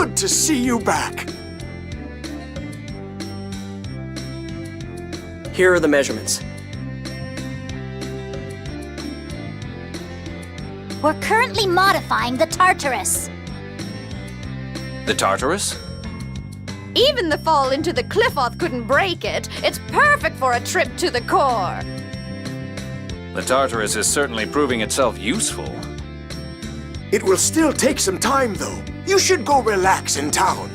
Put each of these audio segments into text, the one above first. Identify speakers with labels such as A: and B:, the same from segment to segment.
A: good to see you back.
B: Here are the measurements.
C: We're currently modifying the Tartarus.
D: The Tartarus?
E: Even the fall into the cliff-off couldn't break it. It's perfect for a trip to the core.
D: The Tartarus is certainly proving itself useful.
A: It will still take some time, though. You should go relax in town.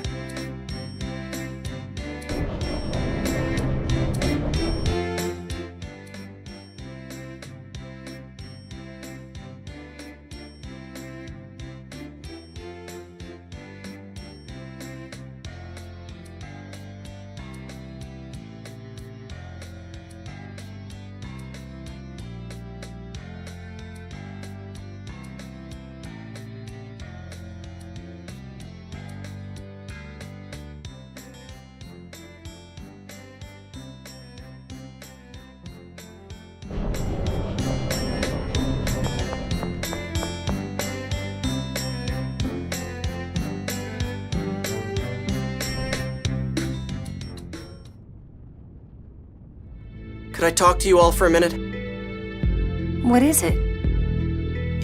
B: Could I talk to you all for a minute?
F: What is it?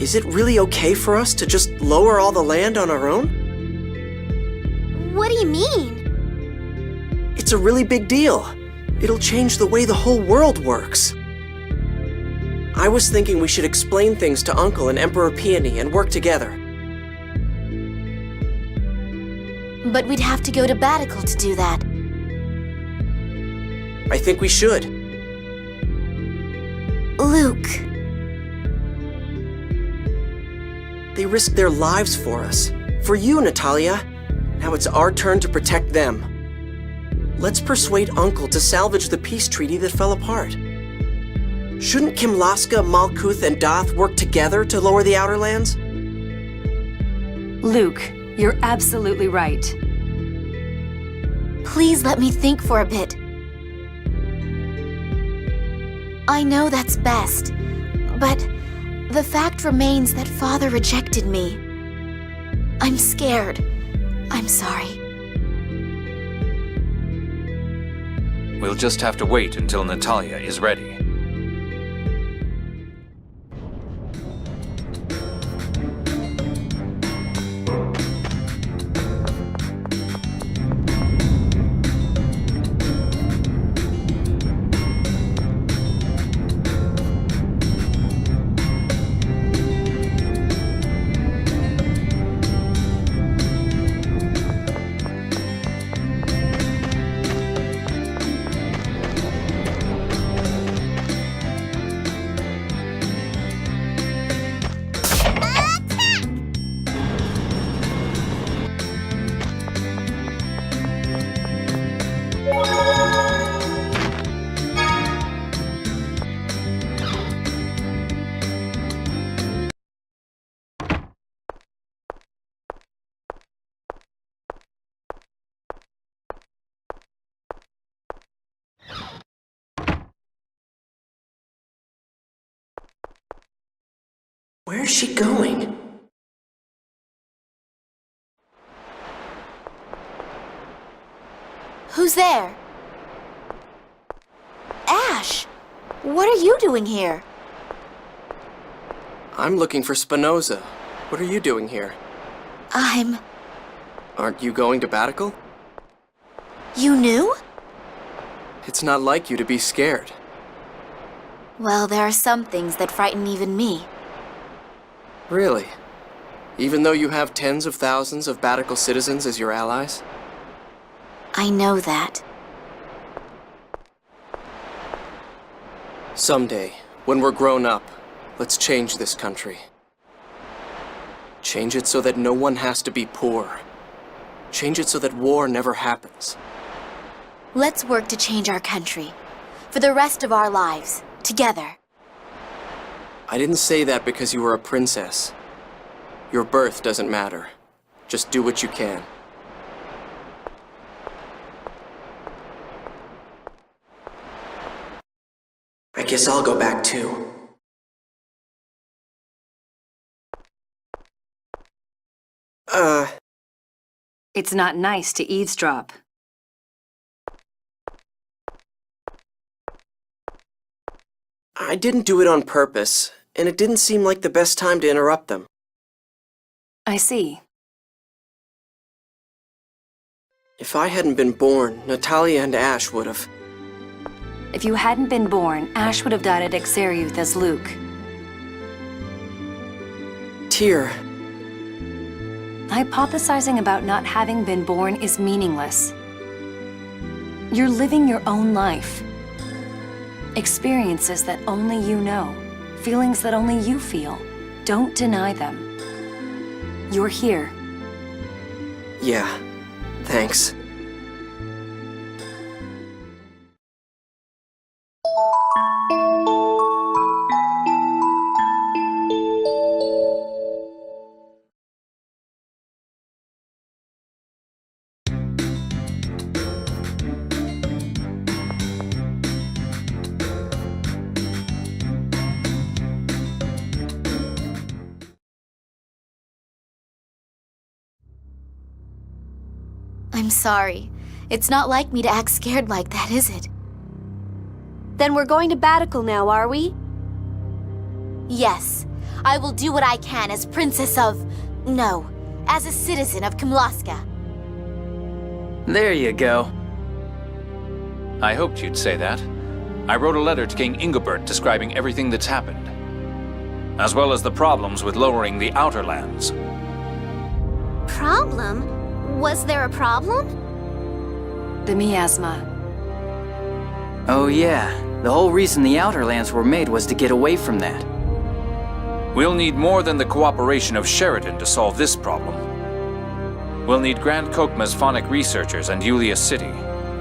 B: Is it really okay for us to just lower all the land on our own?
C: What do you mean?
B: It's a really big deal. It'll change the way the whole world works. I was thinking we should explain things to Uncle and Emperor Peony and work together.
C: But we'd have to go to Baticul to do that.
B: I think we should.
C: Luke.
B: They risked their lives for us. For you, Natalia. Now it's our turn to protect them. Let's persuade Uncle to salvage the peace treaty that fell apart. Shouldn't Kimlaska, Malkuth, and Doth work together to lower the Outer Lands?
F: Luke, you're absolutely right.
C: Please let me think for a bit. I know that's best, but the fact remains that Father rejected me. I'm scared. I'm sorry.
D: We'll just have to wait until Natalia is ready.
B: Where's she going?
C: Who's there? Ash! What are you doing here?
B: I'm looking for Spinoza. What are you doing here? Aren't you going to Baticul?
C: You knew?
B: It's not like you to be scared.
C: Well, there are some things that frighten even me.
B: Really? Even though you have tens of thousands of Baticul citizens as your allies?
C: I know that.
B: Someday, when we're grown up, let's change this country. Change it so that no one has to be poor. Change it so that war never happens.
C: Let's work to change our country. For the rest of our lives. Together.
B: I didn't say that because you were a princess. Your birth doesn't matter. Just do what you can. I guess I'll go back too.
F: It's not nice to eavesdrop.
B: I didn't do it on purpose, and it didn't seem like the best time to interrupt them.
F: I see.
B: If I hadn't been born, Natalia and Ash would have.
F: If you hadn't been born, Ash would have died at Exariuth as Luke.
B: Tyr,
F: Hypothesizing about not having been born is meaningless. You're living your own life. Experiences that only you know. Feelings that only you feel. Don't deny them. You're here.
B: yeah, thanks.
C: I'm sorry. It's not like me to act scared like that, is it?
E: Then we're going to Baticul now, are we?
C: Yes. I will do what I can as Princess of... No, as a citizen of Kimlaska.
G: There you go.
D: I hoped you'd say that. I wrote a letter to King Ingobert describing everything that's happened, as well as the problems with lowering the Outer Lands.
C: Problem? Was there a problem?
F: The miasma.
G: Oh yeah, the whole reason the Outer Lands were made was to get away from that.
D: We'll need more than the cooperation of Sheridan to solve this problem. We'll need Grand Kokma's phonic researchers and Yulia's city,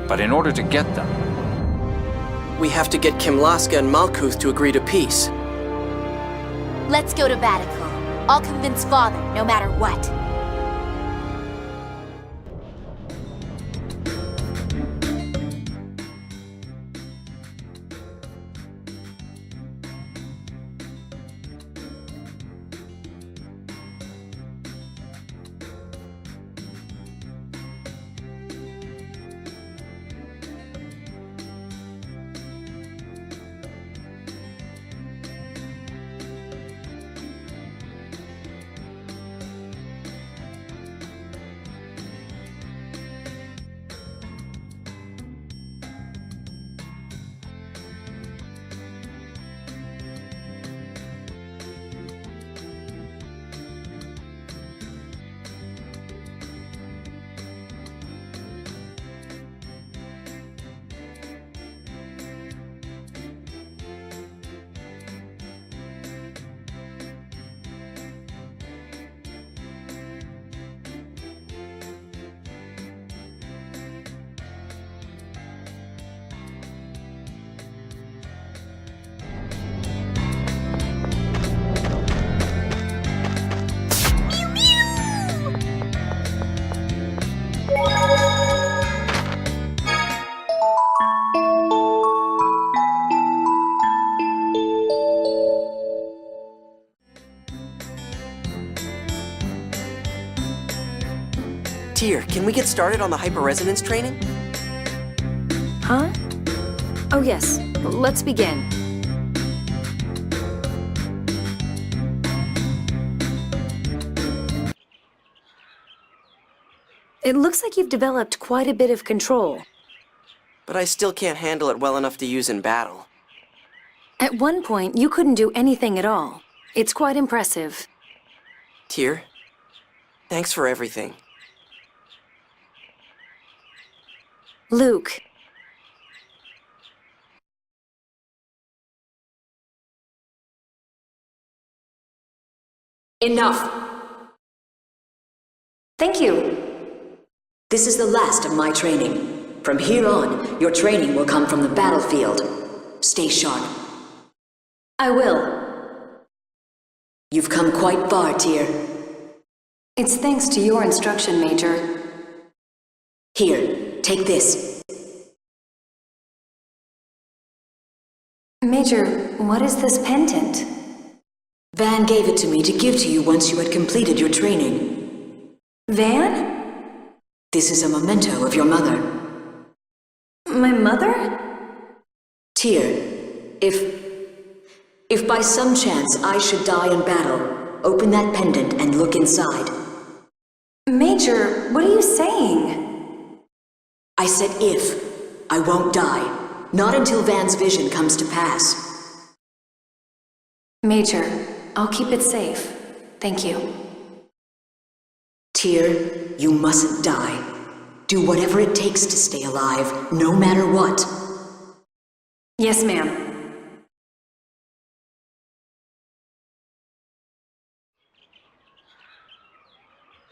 D: but in order to get them...
B: We have to get Kimlaska and Malkuth to agree to peace.
C: Let's go to Baticul. I'll convince Father, no matter what.
B: Tyr, can we get started on the hyperresonance training?
F: Huh? Oh yes, let's begin. It looks like you've developed quite a bit of control.
B: But I still can't handle it well enough to use in battle.
F: At one point, you couldn't do anything at all. It's quite impressive.
B: Tyr, thanks for everything.
F: Luke.
H: Enough!
F: Thank you.
H: This is the last of my training. From here on, your training will come from the battlefield. Stay sharp.
F: I will.
H: You've come quite far, Tyr.
F: It's thanks to your instruction, Major.
H: Here, take this.
F: Major, what is this pendant?
H: Van gave it to me to give to you once you had completed your training.
F: Van?
H: This is a memento of your mother.
F: My mother?
H: Tyr, if by some chance I should die in battle, open that pendant and look inside.
F: Major, what are you saying?
H: I said if. I won't die. Not until Van's vision comes to pass.
F: Major, I'll keep it safe. Thank you.
H: Tyr, you mustn't die. Do whatever it takes to stay alive, no matter what.
F: Yes, ma'am.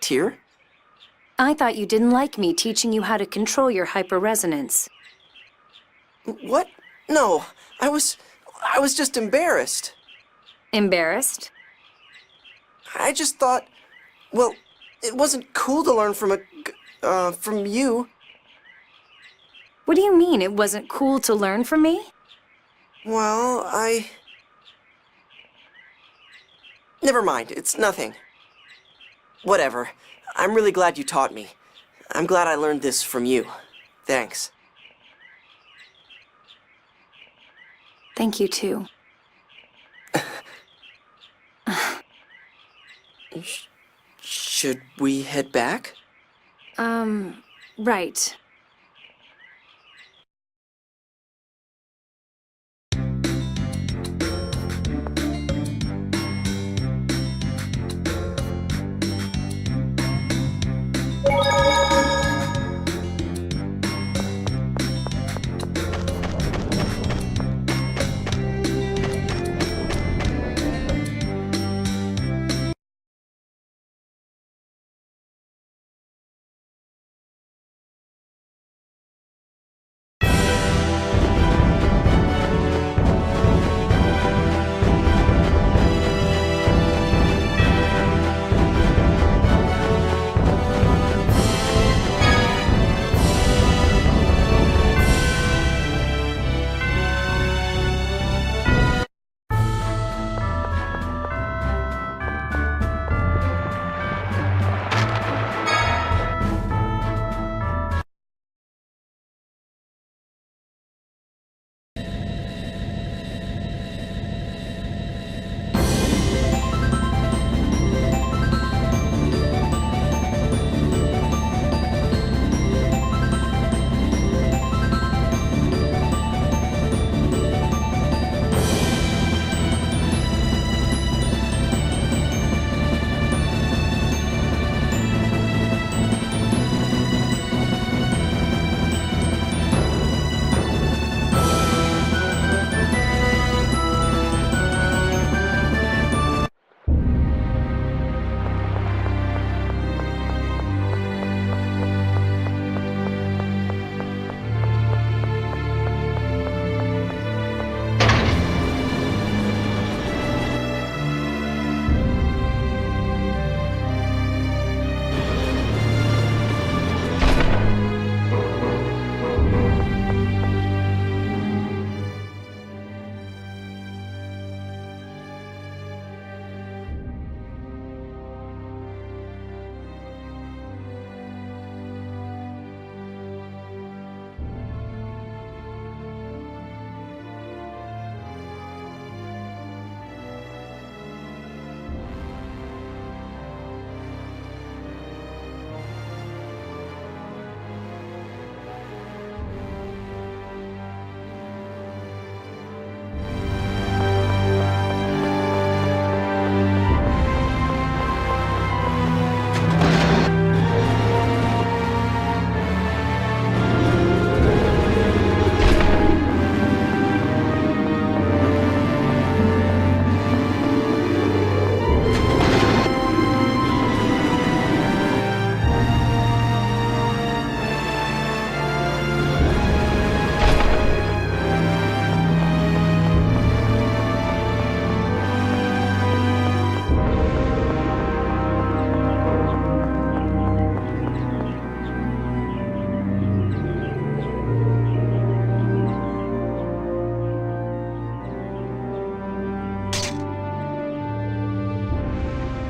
B: Tyr?
F: I thought you didn't like me teaching you how to control your hyperresonance.
B: What? No, I was just embarrassed.
F: Embarrassed?
B: I just thought, well, it wasn't cool to learn from you.
F: What do you mean it wasn't cool to learn from me?
B: Well, Never mind, it's nothing. Whatever. I'm really glad you taught me. I'm glad I learned this from you. Thanks.
F: Thank you, too.
B: Should we head back?
F: Right.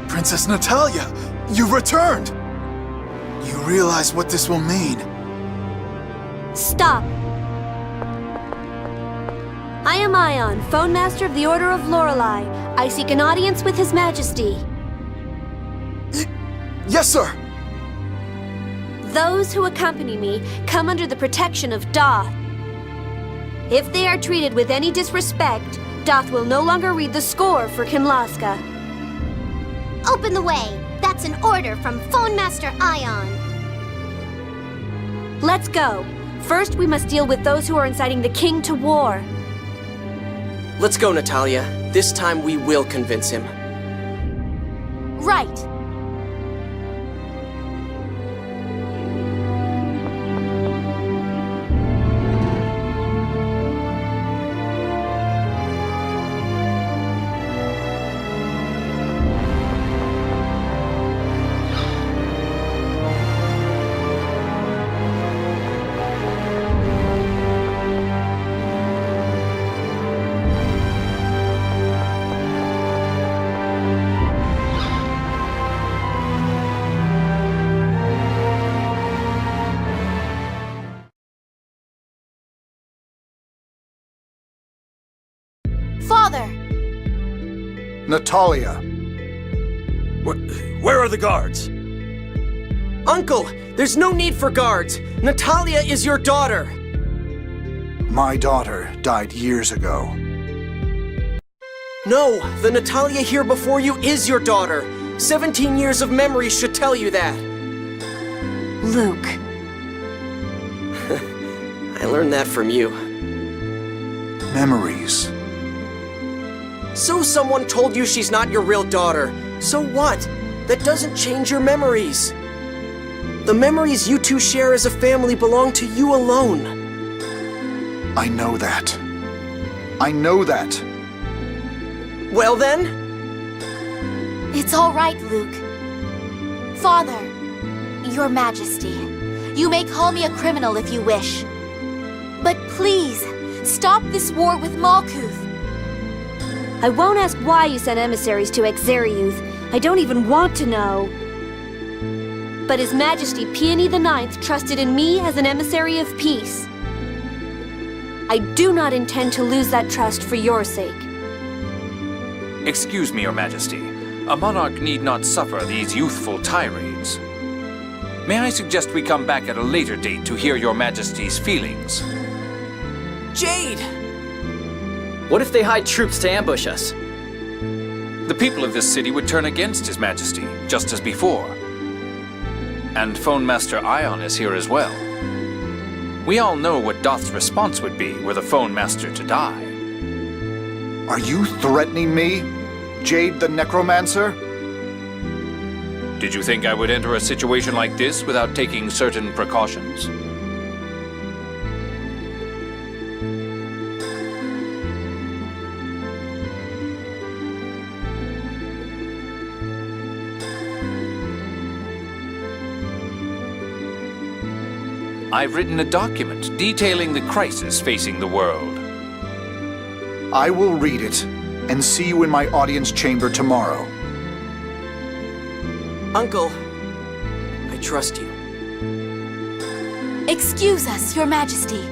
I: Princess Natalia, you returned! You realize what this will mean?
J: Stop! I am Ion, Phone Master of the Order of Lorelei. I seek an audience with His Majesty.
I: Yes, sir!
J: Those who accompany me come under the protection of Doth. If they are treated with any disrespect, Doth will no longer read the score for Kinlaska.
C: Open the way. That's an order from Phone Master Ion.
J: Let's go. First, we must deal with those who are inciting the king to war.
B: Let's go, Natalia. This time we will convince him.
C: Right. Father!
I: Natalia.
K: Where are the guards?
B: Uncle, there's no need for guards. Natalia is your daughter.
I: My daughter died years ago.
B: No, the Natalia here before you is your daughter. 17 years of memories should tell you that.
F: Luke.
B: I learned that from you.
I: Memories.
B: So someone told you she's not your real daughter. So what? That doesn't change your memories. The memories you two share as a family belong to you alone.
I: I know that. I know that.
B: Well then?
C: It's all right, Luke. Father, Your Majesty, you may call me a criminal if you wish. But please, stop this war with Malkuth.
J: I won't ask why you sent emissaries to Exariuth. I don't even want to know. But His Majesty Peony IX trusted in me as an emissary of peace. I do not intend to lose that trust for your sake.
D: Excuse me, Your Majesty. A monarch need not suffer these youthful tirades. May I suggest we come back at a later date to hear Your Majesty's feelings?
B: Jade!
G: What if they hide troops to ambush us?
D: The people of this city would turn against His Majesty, just as before. And Phone Master Ion is here as well. We all know what Doth's response would be were the Phone Master to die.
I: Are you threatening me, Jade the Necromancer?
D: Did you think I would enter a situation like this without taking certain precautions? I've written a document detailing the crisis facing the world.
I: I will read it and see you in my audience chamber tomorrow.
B: Uncle, I trust you.
C: Excuse us, Your Majesty.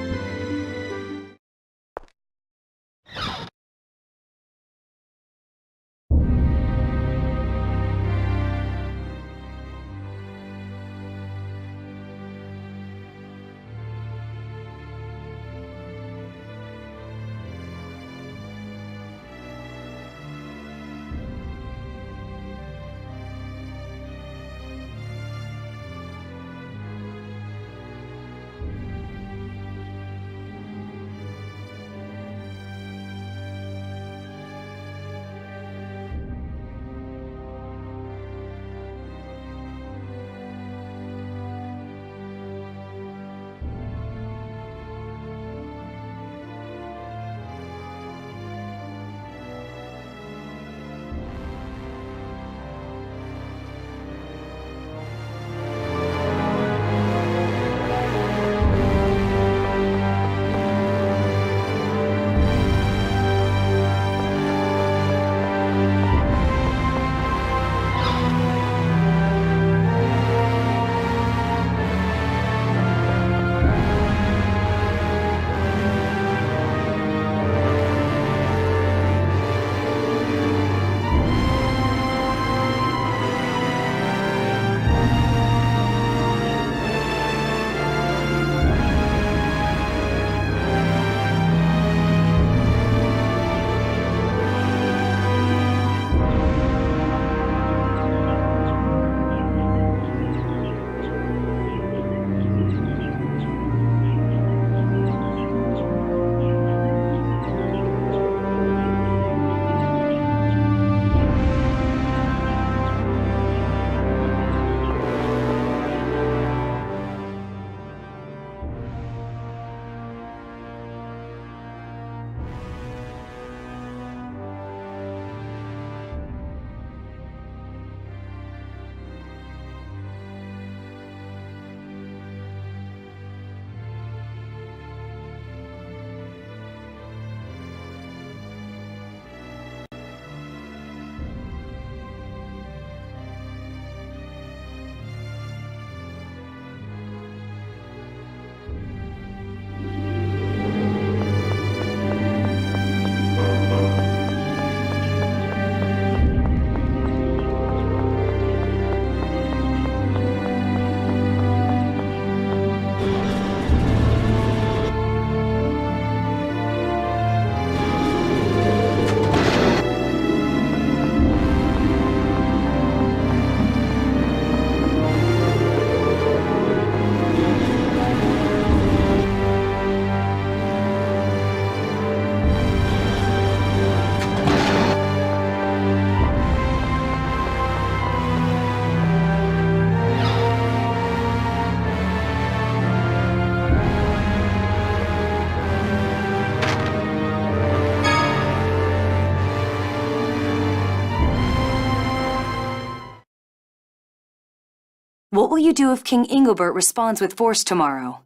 F: What will you do if King Ingobert responds with force tomorrow?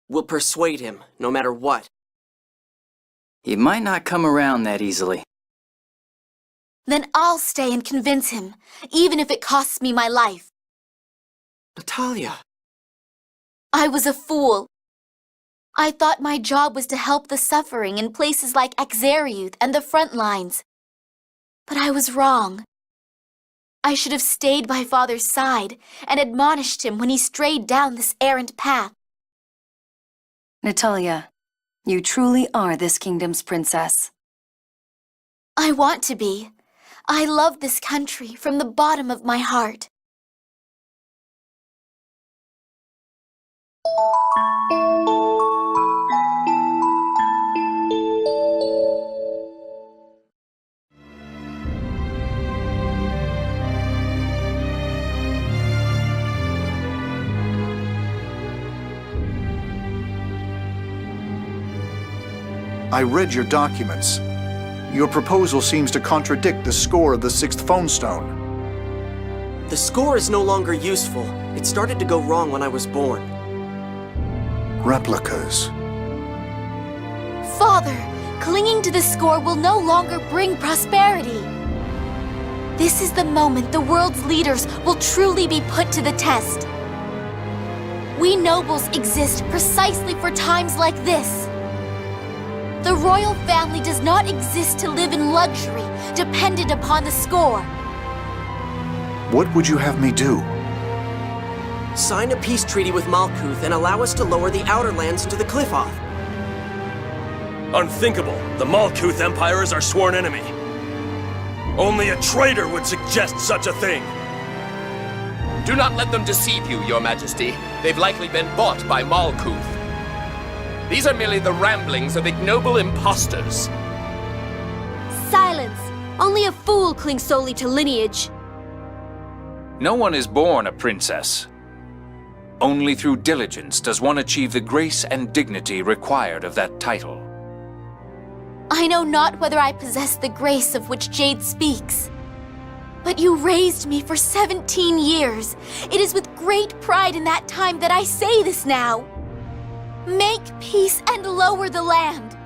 B: We'll persuade him, no matter what.
G: He might not come around that easily.
C: Then I'll stay and convince him, even if it costs me my life.
B: Natalia.
C: I was a fool. I thought my job was to help the suffering in places like Exariuth and the front lines. But I was wrong. I should have stayed by Father's side and admonished him when he strayed down this errant path.
F: Natalia, you truly are this kingdom's princess.
C: I want to be. I love this country from the bottom of my heart.
I: I read your documents. Your proposal seems to contradict the score of the 6th phone stone.
B: The score is no longer useful. It started to go wrong when I was born.
I: Replicas.
C: Father, clinging to the score will no longer bring prosperity. This is the moment the world's leaders will truly be put to the test. We nobles exist precisely for times like this. The royal family does not exist to live in luxury, dependent upon the score.
I: What would you have me do?
B: Sign a peace treaty with Malkuth and allow us to lower the outer lands into the Cliff-Oth.
K: Unthinkable. The Malkuth Empire is our sworn enemy. Only a traitor would suggest such a thing.
L: Do not let them deceive you, Your Majesty. They've likely been bought by Malkuth. These are merely the ramblings of ignoble impostors.
J: Silence! Only a fool clings solely to lineage.
D: No one is born a princess. Only through diligence does one achieve the grace and dignity required of that title.
C: I know not whether I possess the grace of which Jade speaks. But you raised me for 17 years. It is with great pride in that time that I say this now. Make peace and lower the land.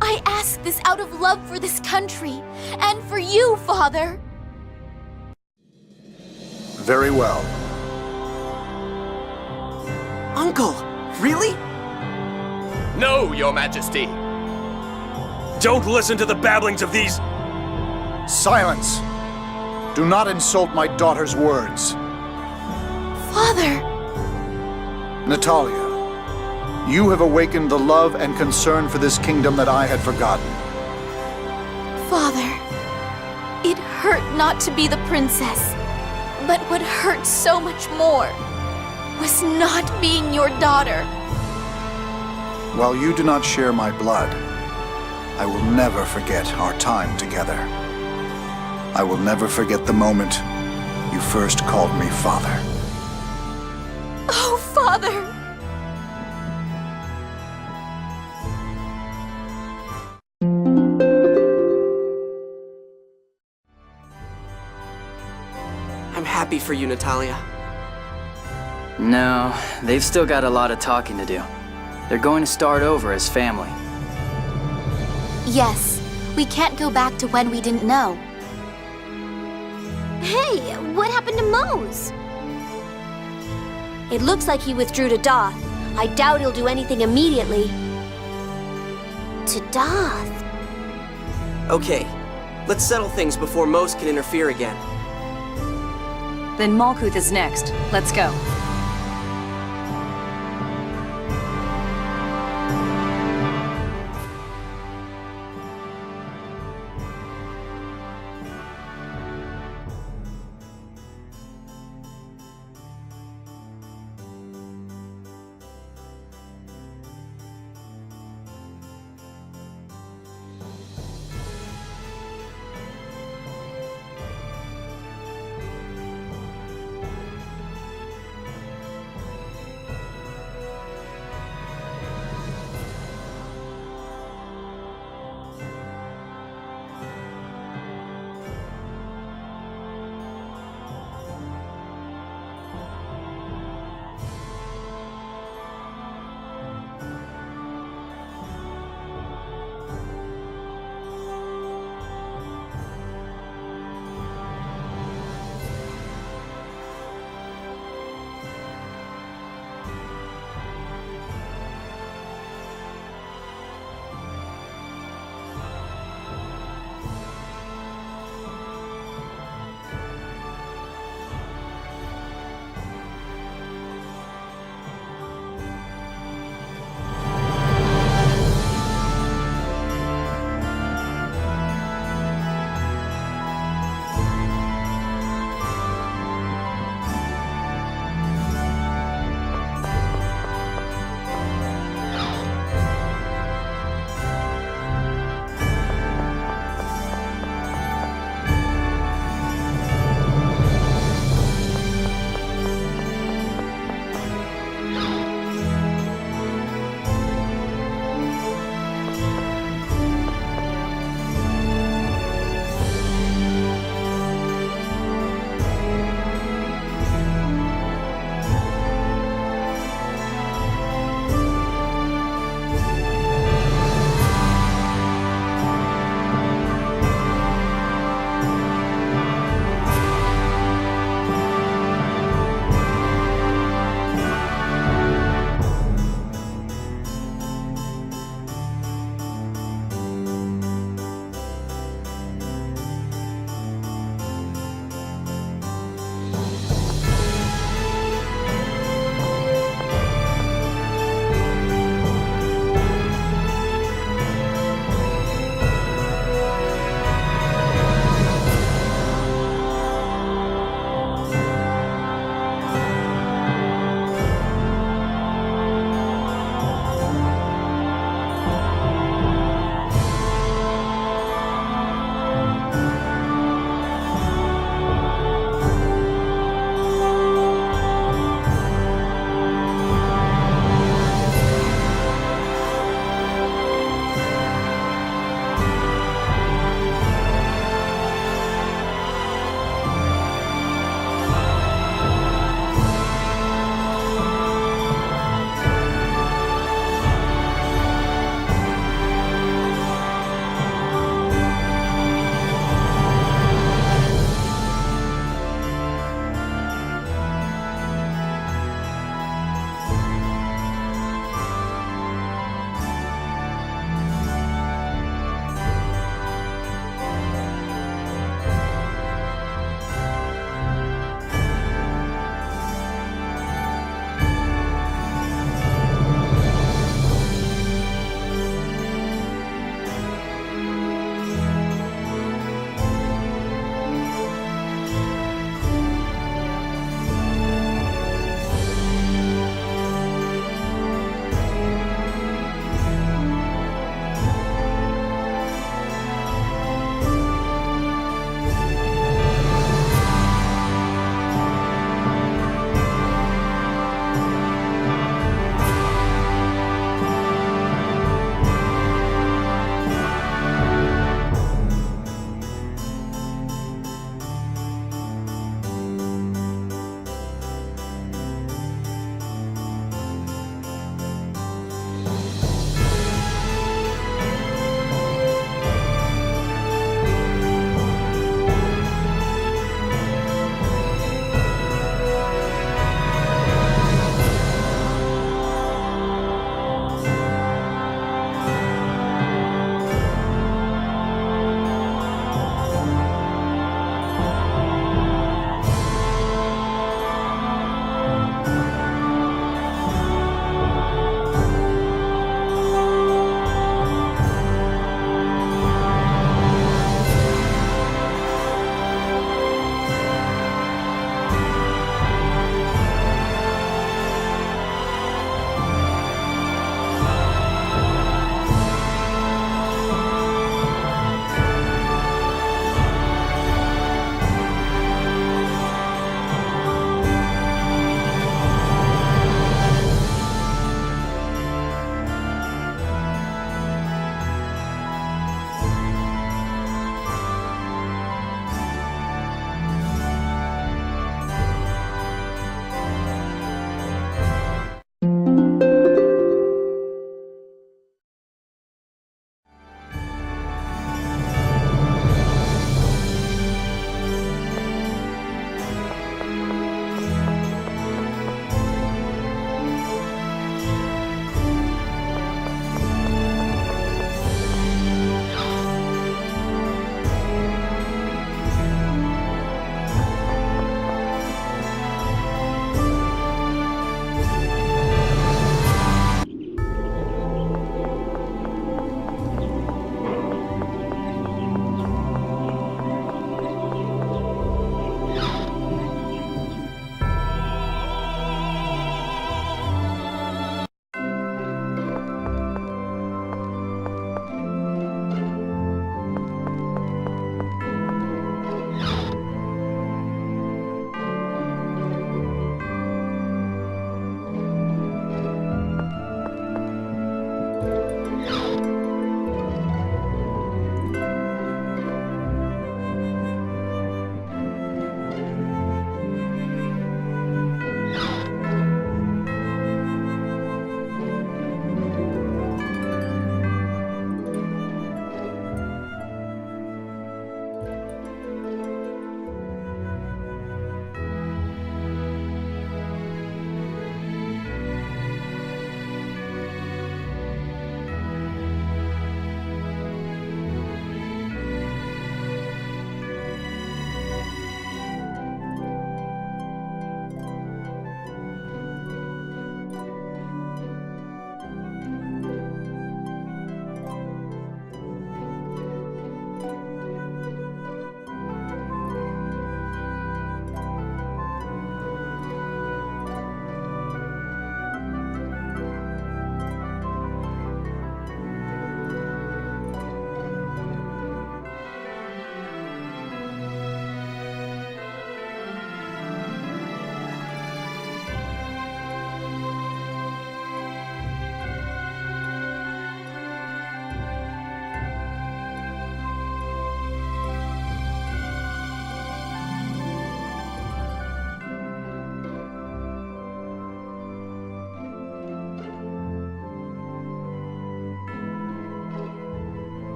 C: I ask this out of love for this country, and for you, Father.
I: Very well.
B: Uncle, really?
L: No, Your Majesty.
K: Don't listen to the babblings of these...
I: Silence! Do not insult my daughter's words.
C: Father!
I: Natalia, you have awakened the love and concern for this kingdom that I had forgotten.
C: Father, it hurt not to be the princess, but what hurt so much more was not being your daughter.
I: While you do not share my blood, I will never forget our time together. I will never forget the moment you first called me father.
C: Oh, Father!
B: I'm happy for you, Natalia.
G: No, they've still got a lot of talking to do. They're going to start over as family.
C: Yes, we can't go back to when we didn't know.
J: Hey, what happened to Mose? It looks like he withdrew to Doth. I doubt he'll do anything immediately. To Doth?
B: Okay, let's settle things before Mose can interfere again.
F: Then Malkuth is next. Let's go.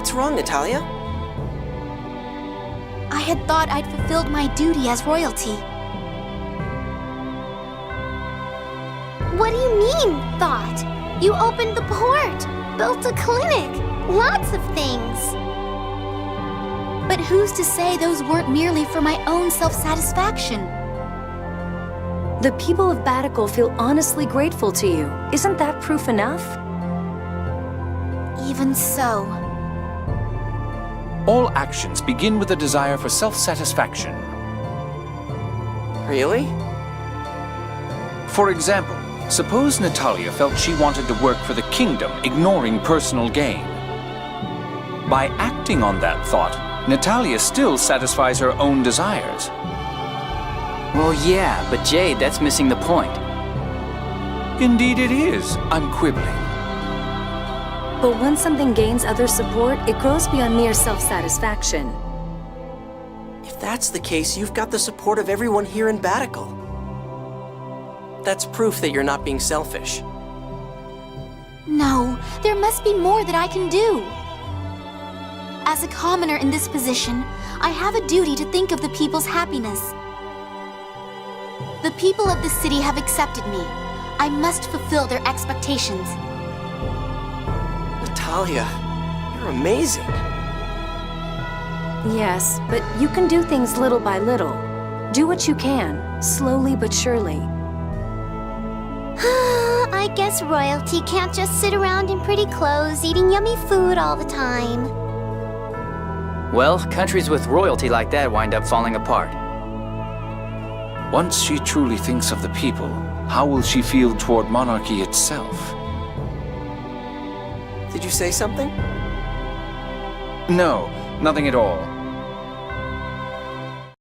B: What's wrong, Natalia?
C: I had thought I'd fulfilled my duty as royalty.
M: What do you mean, thought? You opened the port, built a clinic, lots of things.
C: But who's to say those weren't merely for my own self-satisfaction?
F: The people of Baticul feel honestly grateful to you. Isn't that proof enough?
C: Even so.
D: All actions begin with a desire for self-satisfaction.
B: Really?
D: For example, suppose Natalia felt she wanted to work for the kingdom, ignoring personal gain. By acting on that thought, Natalia still satisfies her own desires.
G: Well, yeah, but Jade, that's missing the point.
D: Indeed it is. I'm quibbling.
F: But once something gains other support, it grows beyond mere self-satisfaction.
B: If that's the case, you've got the support of everyone here in Baticul. That's proof that you're not being selfish.
C: No, there must be more that I can do. As a commoner in this position, I have a duty to think of the people's happiness. The people of the city have accepted me. I must fulfill their expectations.
B: Natalia, you're amazing.
F: Yes, but you can do things little by little. Do what you can, slowly but surely.
M: I guess royalty can't just sit around in pretty clothes eating yummy food all the time.
G: Well, countries with royalty like that wind up falling apart.
D: Once she truly thinks of the people, how will she feel toward monarchy itself?
B: Did you say something?
D: No, nothing at all.